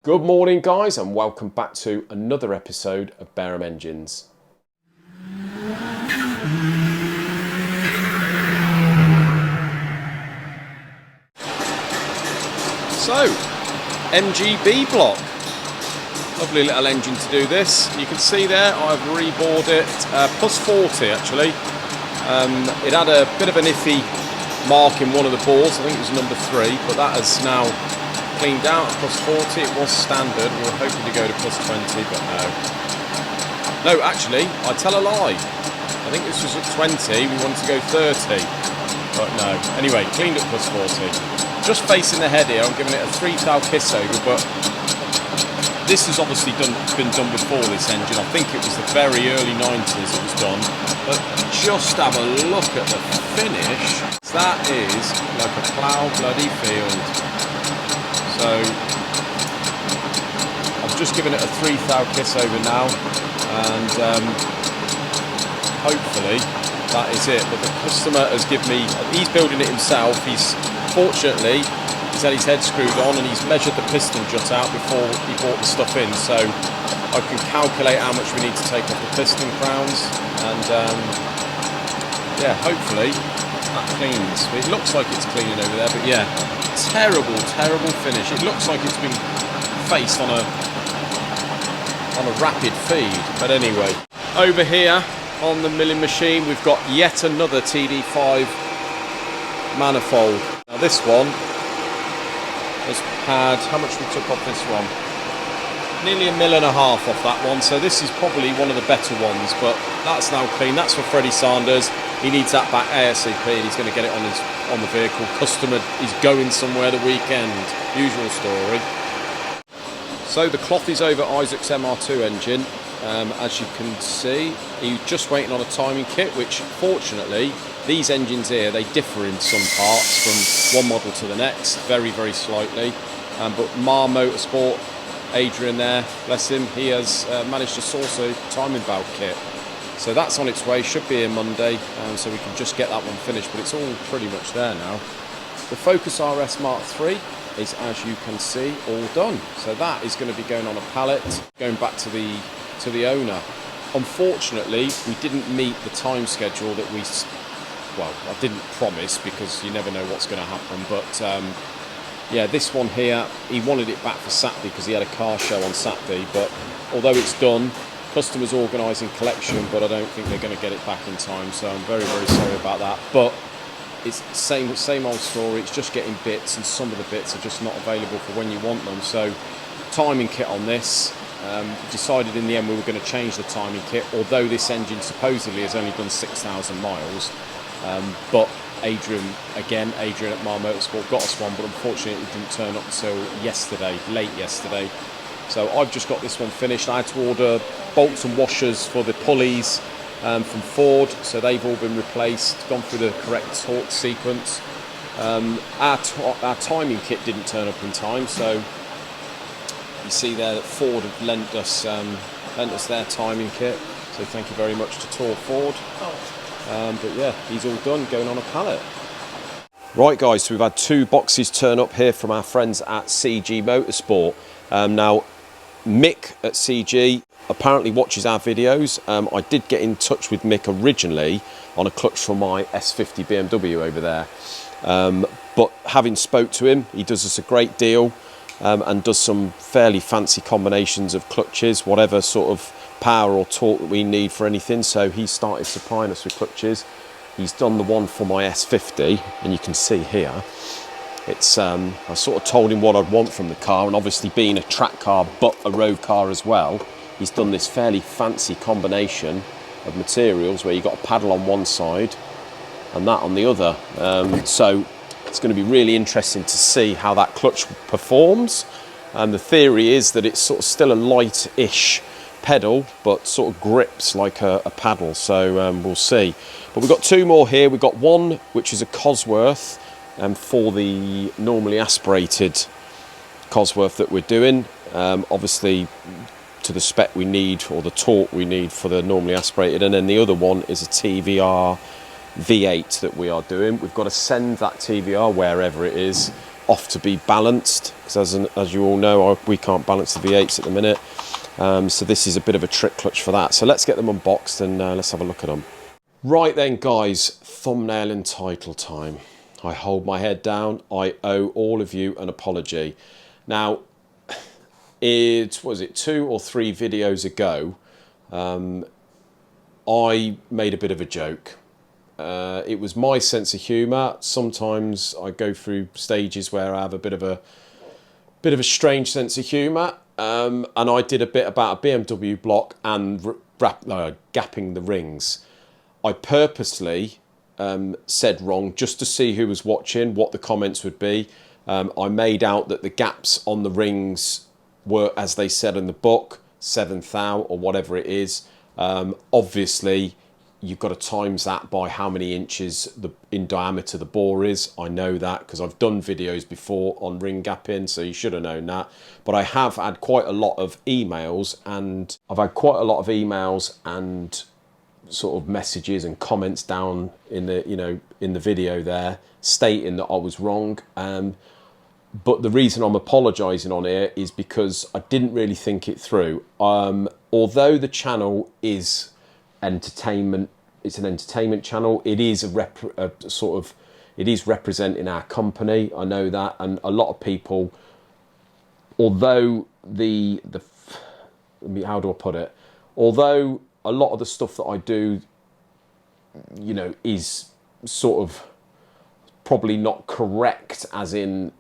Good morning guys, and welcome back to another episode of Barham Engines. So, MGB block. Lovely little engine to do this. You can see there I've rebored it, plus 40 actually. It had a bit of an iffy mark in one of the bores, I think it was number 3, but that has now cleaned out at plus 40. It was standard. We were hoping to go to plus 20, but no. No, actually, I tell a lie. I think this was at 20. We wanted to go 30, but no. Anyway, cleaned at plus 40. Just facing the head here, I'm giving it a 3-thou kiss over, but this has obviously been done before this engine. I think it was the very early 90s it was done. But just have a look at the finish. That is like a plough bloody field. So I've just given it a 3-thou kiss over now, and hopefully that is it. But the customer has given me, he's building it himself. He's had his head screwed on and he's measured the piston jut out before he brought the stuff in, so I can calculate how much we need to take off the piston crowns, and yeah, hopefully that cleans. It looks like it's cleaning over there, but yeah, terrible finish. It looks like it's been faced on a rapid feed. But anyway, over here on the milling machine we've got yet another TD5 manifold. Now this one has had, how much we took off this one? Nearly 1.5 mil off that one, so this is probably one of the better ones, but that's now clean. That's for Freddie Sanders. He needs that back ASAP and he's going to get it on the vehicle. Customer is going somewhere the weekend. Usual story. So the cloth is over Isaac's MR2 engine. As you can see, he's just waiting on a timing kit, which fortunately these engines here, they differ in some parts from one model to the next, very slightly. But Mar Motorsport, Adrian there, bless him, he has managed to source a timing valve kit. So that's on its way, should be here Monday, so we can just get that one finished, but it's all pretty much there now. The Focus RS Mark III is, as you can see, all done. So that is going to be going on a pallet, going back to the owner. Unfortunately, we didn't meet the time schedule that I didn't promise, because you never know what's going to happen, but yeah, this one here, he wanted it back for Saturday because he had a car show on Saturday, but although it's done, customers organising collection, but I don't think they're going to get it back in time, so I'm very sorry about that. But it's same old story. It's just getting bits, and some of the bits are just not available for when you want them. So timing kit on this, decided in the end we were going to change the timing kit, although this engine supposedly has only done 6,000 miles. But Adrian at Mar Motorsport got us one, but unfortunately it didn't turn up until late yesterday. So I've just got this one finished. I had to order bolts and washers for the pulleys from Ford, so they've all been replaced, gone through the correct torque sequence. Our timing kit didn't turn up in time, so you see there that Ford have lent us their timing kit, so thank you very much to Tor Ford. But yeah, he's all done, going on a pallet. Right guys, so we've had 2 boxes turn up here from our friends at CG Motorsport. Now Mick at CG apparently watches our videos. I did get in touch with Mick originally on a clutch for my S50 BMW over there, but having spoke to him, he does us a great deal, and does some fairly fancy combinations of clutches, whatever sort of power or torque that we need for anything. So he started supplying us with clutches. He's done the one for my S50, and you can see here it's I sort of told him what I'd want from the car, and obviously being a track car but a road car as well, he's done this fairly fancy combination of materials where you've got a paddle on one side and that on the other. So it's going to be really interesting to see how that clutch performs. The theory is that it's sort of still a light-ish pedal, but sort of grips like a paddle, so we'll see. But we've got 2 more here. We've got one which is a Cosworth, for the normally aspirated Cosworth that we're doing, obviously to the spec we need, or the torque we need for the normally aspirated, and then the other one is a TVR V8 that we are doing. We've got to send that TVR wherever it is off to be balanced, because as you all know, we can't balance the V8s at the minute. So this is a bit of a trick clutch for that. So let's get them unboxed and let's have a look at them. Right then guys, thumbnail and title time. I hold my head down. I owe all of you an apology. Now, was it 2 or 3 videos ago, I made a bit of a joke. It was my sense of humour. Sometimes I go through stages where I have a bit of a strange sense of humour, and I did a bit about a BMW block and gapping the rings. I purposely said wrong just to see who was watching, what the comments would be. I made out that the gaps on the rings were, as they said in the book, 7th thou or whatever it is. Obviously, you've got to times that by how many inches in diameter the bore is. I know that because I've done videos before on ring gapping, so you should have known that. But I have had quite a lot of emails, and sort of messages and comments down in the video there stating that I was wrong. But the reason I'm apologising on here is because I didn't really think it through. Although the channel is entertainment, it's an entertainment channel. It is it is representing our company. I know that, and a lot of people, although how do I put it? Although a lot of the stuff that I do, is sort of probably not correct, as in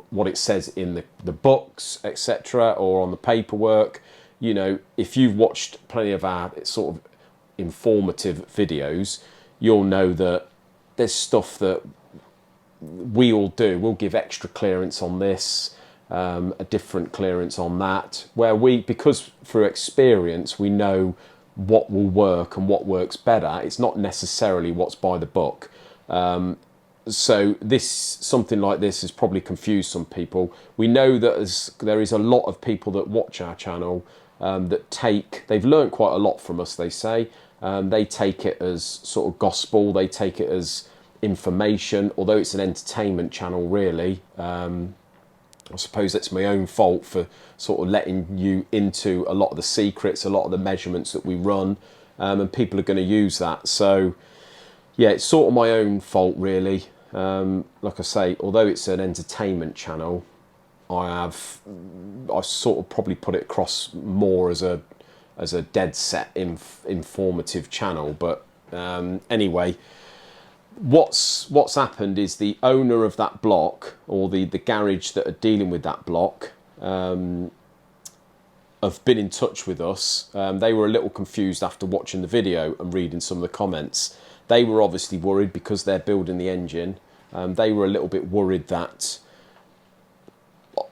what it says in the books, etc., or on the paperwork. If you've watched plenty of our sort of informative videos, you'll know that there's stuff that we all do. We'll give extra clearance on this, a different clearance on that, where because through experience we know what will work and what works better. It's not necessarily what's by the book. So something like this has probably confused some people. We know that there is a lot of people that watch our channel they've learned quite a lot from us, they say. They take it as sort of gospel, they take it as information, although it's an entertainment channel really. I suppose that's my own fault for sort of letting you into a lot of the secrets, a lot of the measurements that we run, and people are going to use that. So yeah, it's sort of my own fault really. Like I say, although it's an entertainment channel, I've sort of probably put it across more as a dead set informative channel. But anyway, what's happened is the owner of that block, or the garage that are dealing with that block, have been in touch with us. They were a little confused after watching the video and reading some of the comments. They were obviously worried because they're building the engine. They were a little bit worried that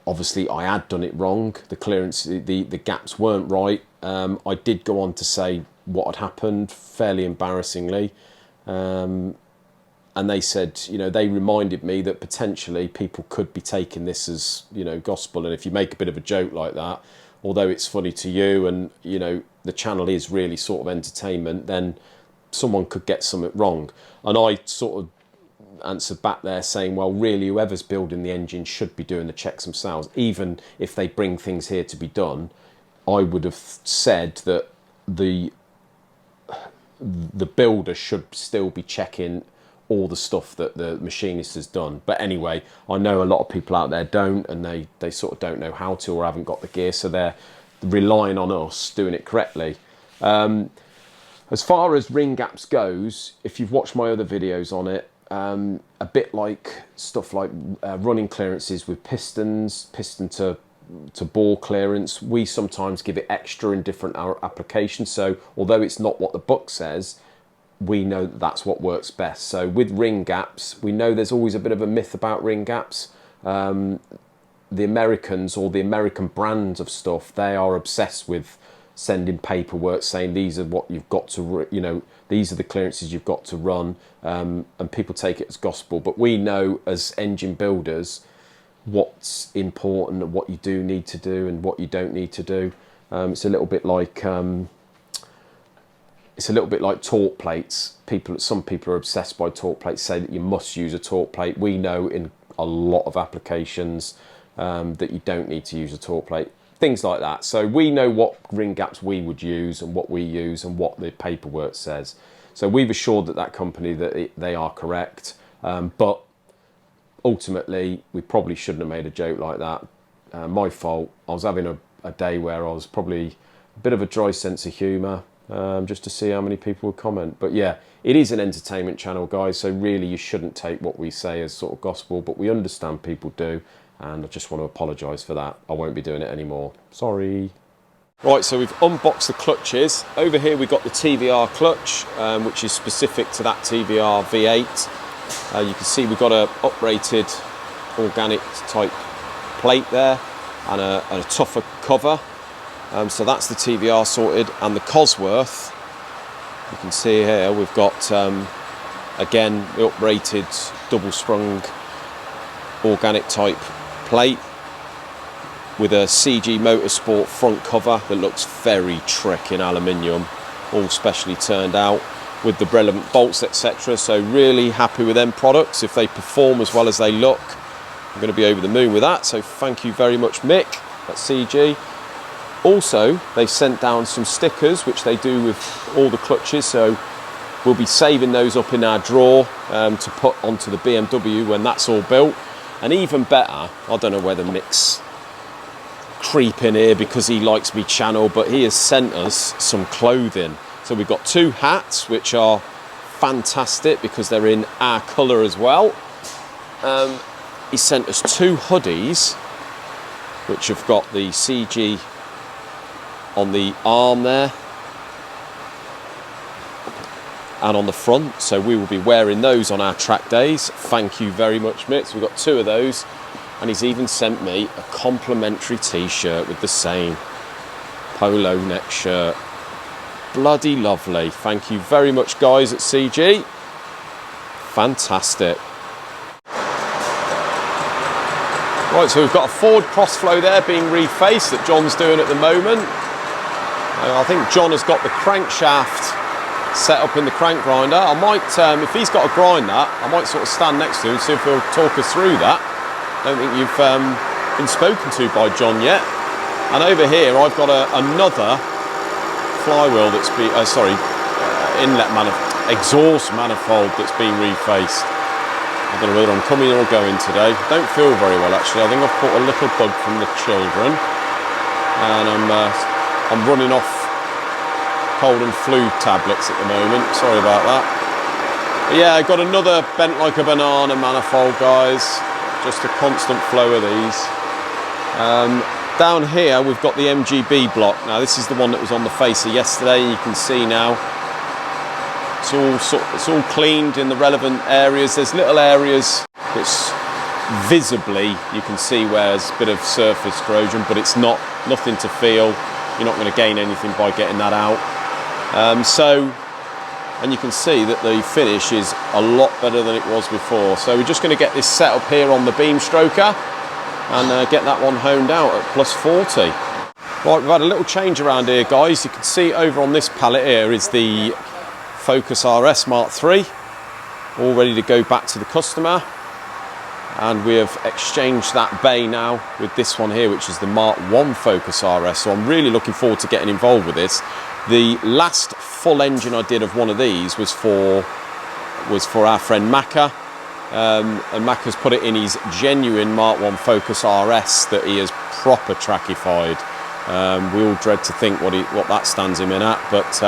obviously I had done it wrong. The clearance, the gaps weren't right. I did go on to say what had happened, fairly embarrassingly. And they said, they reminded me that potentially people could be taking this as, gospel. And if you make a bit of a joke like that, although it's funny to you and, the channel is really sort of entertainment, then someone could get something wrong. And I sort of answered back there saying, well, really, whoever's building the engine should be doing the checks themselves. Even if they bring things here to be done, I would have said that the builder should still be checking all the stuff that the machinist has done. But anyway, I know a lot of people out there don't, and they sort of don't know how to, or haven't got the gear, so they're relying on us doing it correctly. As far as ring gaps goes, if you've watched my other videos on it, a bit like stuff like running clearances with pistons, piston to bore clearance, we sometimes give it extra in different applications. So although it's not what the book says, we know that that's what works best. So with ring gaps, we know there's always a bit of a myth about ring gaps. The Americans, or the American brands of stuff, they are obsessed with sending paperwork saying these are what you've got to, these are the clearances you've got to run, and people take it as gospel. But we know as engine builders what's important and what you do need to do and what you don't need to do. It's a little bit like torque plates. Some people are obsessed by torque plates, say that you must use a torque plate. We know in a lot of applications that you don't need to use a torque plate, things like that. So we know what ring gaps we would use and what we use and what the paperwork says. So we've assured that company that they are correct, but ultimately we probably shouldn't have made a joke like that. My fault. I was having a day where I was probably a bit of a dry sense of humour, just to see how many people would comment. But yeah, it is an entertainment channel, guys, so really you shouldn't take what we say as sort of gospel, but we understand people do, and I just want to apologise for that. I won't be doing it anymore. Sorry. Right, so we've unboxed the clutches. Over here we've got the TVR clutch, which is specific to that TVR V8. You can see we've got a uprated organic type plate there and a tougher cover. So that's the TVR sorted, and the Cosworth, you can see here we've got again the uprated double sprung organic type plate with a CG Motorsport front cover that looks very trick in aluminium, all specially turned out with the relevant bolts, etc. So really happy with them products. If they perform as well as they look, I'm going to be over the moon with that. So thank you very much, Mick at CG. Also, they've sent down some stickers, which they do with all the clutches, so we'll be saving those up in our drawer to put onto the BMW when that's all built. And even better, I don't know whether Mick's creeping here because he likes me channel, but he has sent us some clothing. So we've got 2 hats, which are fantastic because they're in our colour as well. He sent us 2 hoodies, which have got the CG on the arm there and on the front, so we will be wearing those on our track days. Thank you very much, Mick. So we've got 2 of those, and he's even sent me a complimentary t-shirt with the same polo neck shirt. Bloody lovely. Thank you very much, guys at CG. Fantastic. Right, so we've got a Ford Crossflow there being refaced that John's doing at the moment. I think John has got the crankshaft set up in the crank grinder. I might, if he's got a grinder, I might sort of stand next to him and see if he'll talk us through that. I don't think you've been spoken to by John yet. And over here I've got another flywheel that's been, exhaust manifold that's been refaced. I don't know whether I'm coming or going today. Don't feel very well actually. I think I've caught a little bug from the children, and I'm running off cold and flu tablets at the moment. Sorry about that. But yeah, I've got another bent like a banana manifold, guys. Just a constant flow of these. Down here we've got the MGB block. Now this is the one that was on the facer yesterday. You can see now it's all cleaned in the relevant areas. There's little areas that's visibly you can see where there's a bit of surface corrosion, but it's nothing to feel. You're not going to gain anything by getting that out. And you can see that the finish is a lot better than it was before. So we're just going to get this set up here on the beam stroker and get that one honed out at plus 40. Right, we've had a little change around here, guys. You can see over on this pallet here is the Focus RS Mark III, all ready to go back to the customer. And we have exchanged that bay now with this one here, which is the Mark I Focus RS. So I'm really looking forward to getting involved with this. The last full engine I did of one of these was for our friend Macca. And Macca's put it in his genuine Mark I Focus RS that he has proper trackified. We all dread to think what that stands him in at, but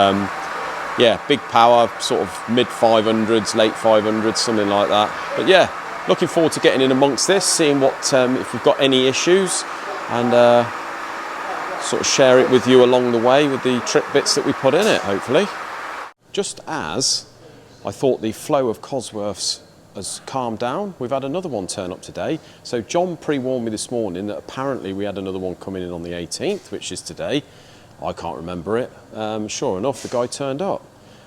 yeah, big power, sort of mid 500s, late 500s, something like that. But yeah, looking forward to getting in amongst this, seeing what if we've got any issues, and sort of share it with you along the way with the trick bits that we put in it, hopefully. Just as I thought the flow of Cosworths has calmed down, we've had another one turn up today. So John pre-warned me this morning that apparently we had another one coming in on the 18th, which is today. I can't remember it. Sure enough, the guy turned up.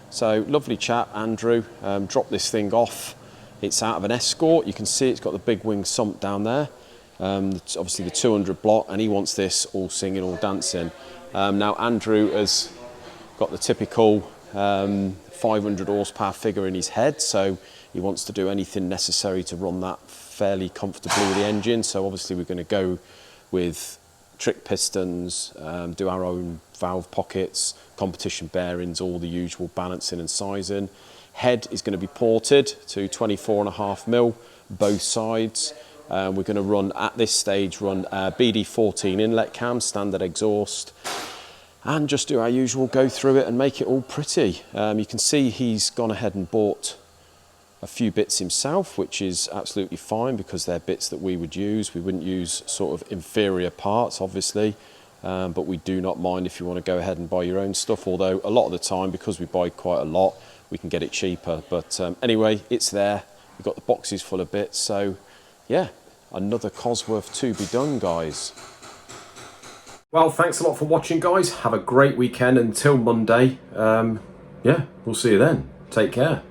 So lovely chap, Andrew, dropped this thing off. It's out of an Escort. You can see it's got the big wing sump down there. It's obviously the 200 block, and he wants this all singing, all dancing. Now Andrew has got the typical 500 horsepower figure in his head, so he wants to do anything necessary to run that fairly comfortably with the engine. So obviously we're going to go with trick pistons, do our own valve pockets, competition bearings, all the usual balancing and sizing. Head is going to be ported to 24.5mm, both sides. We're going to run, at this stage, run BD14 inlet cam, standard exhaust, and just do our usual go through it and make it all pretty. You can see he's gone ahead and bought a few bits himself, which is absolutely fine because they're bits that we would use. We wouldn't use sort of inferior parts, obviously, but we do not mind if you want to go ahead and buy your own stuff, although a lot of the time, because we buy quite a lot, we can get it cheaper. But anyway, it's there. We've got the boxes full of bits, so yeah, another Cosworth to be done, guys. Well, thanks a lot for watching, guys. Have a great weekend until Monday. Yeah, we'll see you then. Take care.